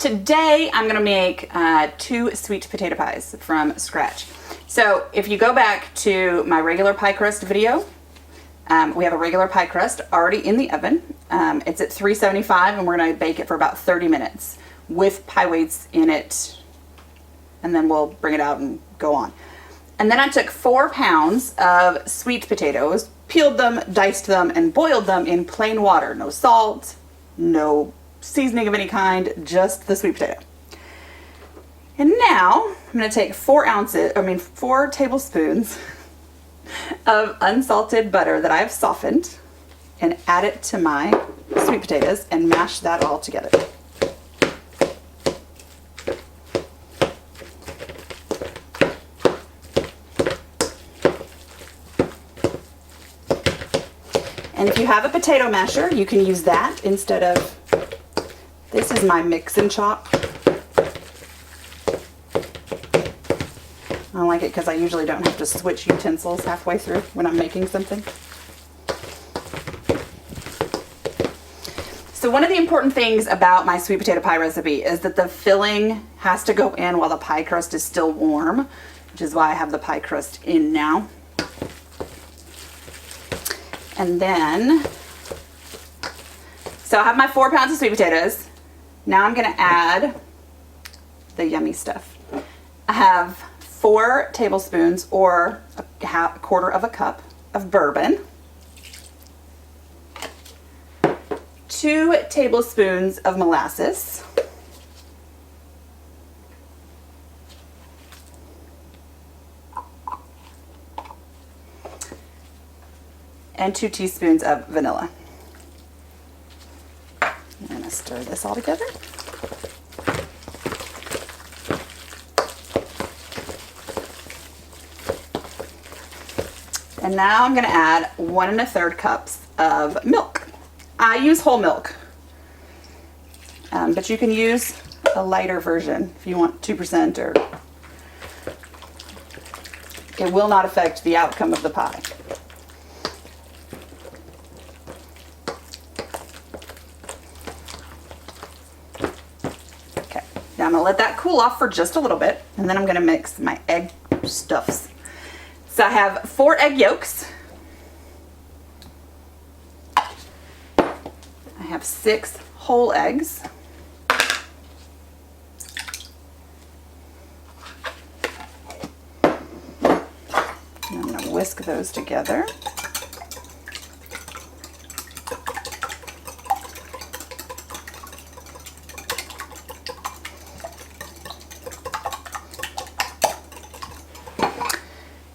Today I'm going to make 2 sweet potato pies from scratch. So if you go back to my regular pie crust video, we have a regular pie crust already in the oven. It's at 375 and we're going to bake it for about 30 minutes with pie weights in it, and then we'll bring it out and go on. And then I took 4 pounds of sweet potatoes, peeled them, diced them, and boiled them in plain water. No salt, no seasoning of any kind, just the sweet potato. And now I'm going to take 4 tablespoons of unsalted butter that I have softened and add it to my sweet potatoes and mash that all together. And if you have a potato masher, you can use that instead of, this is my mix and chop. I like it because I usually don't have to switch utensils halfway through when I'm making something. So one of the important things about my sweet potato pie recipe is that the filling has to go in while the pie crust is still warm, which is why I have the pie crust in now. And then, so I have my 4 pounds of sweet potatoes. Now I'm going to add the yummy stuff. I have 4 tablespoons or a quarter of a cup of bourbon, 2 tablespoons of molasses, and 2 teaspoons of vanilla. I'm going to stir this all together. And now I'm going to add 1 1/3 cups of milk. I use whole milk, but you can use a lighter version if you want 2%, or it will not affect the outcome of the pie. Okay, now I'm going to let that cool off for just a little bit, and then I'm going to mix my egg stuffs. So I have 4 egg yolks. I have 6 whole eggs. And I'm going to whisk those together.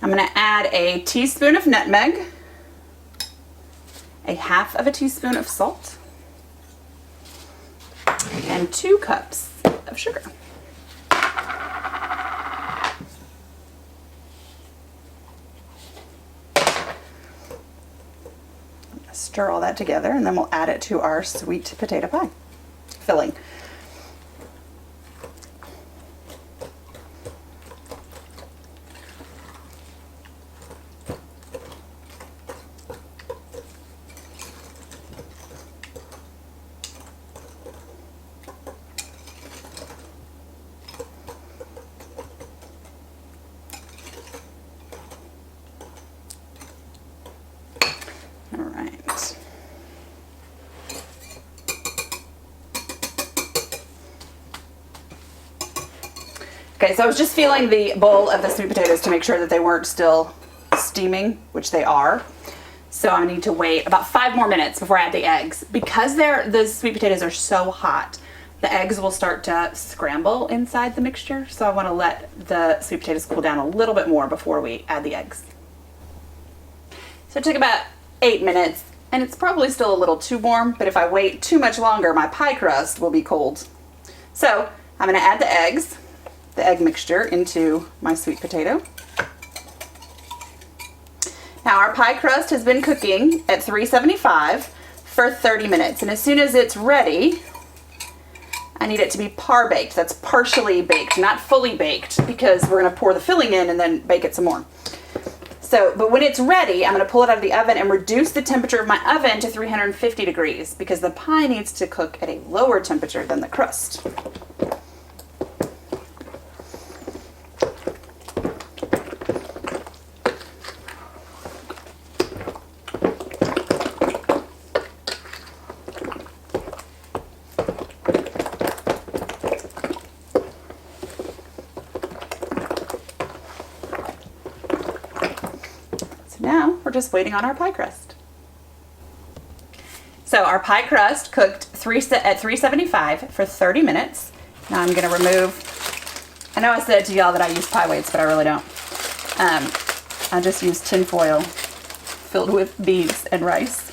I'm going to add a teaspoon of nutmeg, a 1/2 teaspoon of salt, and 2 cups of sugar. Stir all that together, and then we'll add it to our sweet potato pie filling. All right. Okay, so I was just feeling the bowl of the sweet potatoes to make sure that they weren't still steaming, which they are. So I need to wait about 5 more minutes before I add the eggs. Because the sweet potatoes are so hot, the eggs will start to scramble inside the mixture. So I want to let the sweet potatoes cool down a little bit more before we add the eggs. So it took about 8 minutes, and it's probably still a little too warm, but if I wait too much longer, my pie crust will be cold. So I'm going to add the eggs, the egg mixture, into my sweet potato. Now our pie crust has been cooking at 375 for 30 minutes, and as soon as it's ready, I need it to be par baked. That's partially baked, not fully baked, because we're going to pour the filling in and then bake it some more. So, but when it's ready, I'm going to pull it out of the oven and reduce the temperature of my oven to 350 degrees because the pie needs to cook at a lower temperature than the crust. Now we're just waiting on our pie crust. So our pie crust cooked at 375 for 30 minutes. Now I'm going to remove, I know I said to y'all that I use pie weights, but I really don't. I just use tin foil filled with beads and rice,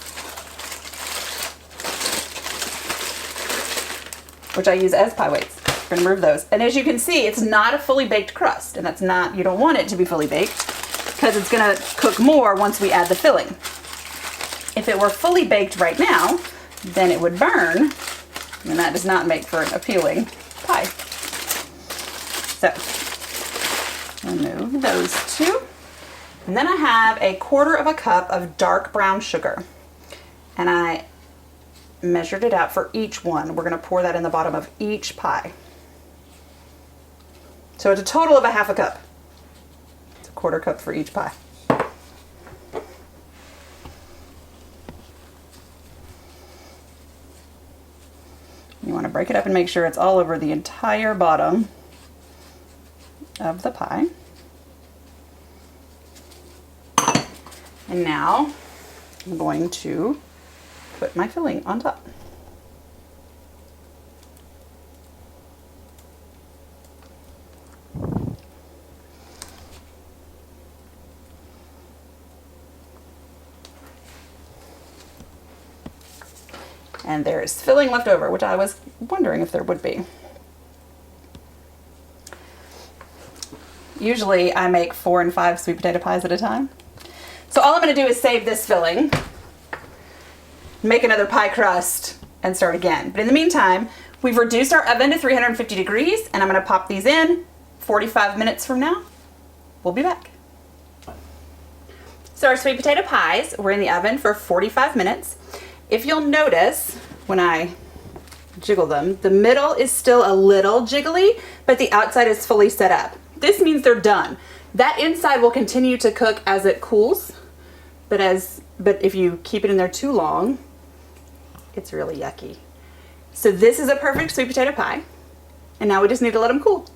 which I use as pie weights. We're going to remove those. And as you can see, it's not a fully baked crust, and that's not, you don't want it to be fully baked, because it's going to cook more once we add the filling. If it were fully baked right now, then it would burn, and that does not make for an appealing pie. So, remove those two. And then I have a 1/4 cup of dark brown sugar. And I measured it out for each one. We're going to pour that in the bottom of each pie. So it's a total of a 1/2 cup. 1/4 cup for each pie. You want to break it up and make sure it's all over the entire bottom of the pie. And now I'm going to put my filling on top. And there's filling left over, which I was wondering if there would be. Usually I make 4 and 5 sweet potato pies at a time. So all I'm going to do is save this filling, make another pie crust, and start again. But in the meantime, we've reduced our oven to 350 degrees, and I'm going to pop these in 45 minutes from now. We'll be back. So our sweet potato pies were in the oven for 45 minutes. If you'll notice, when I jiggle them, the middle is still a little jiggly, but the outside is fully set up. This means they're done. That inside will continue to cook as it cools, but if you keep it in there too long, it's really yucky. So this is a perfect sweet potato pie, and now we just need to let them cool.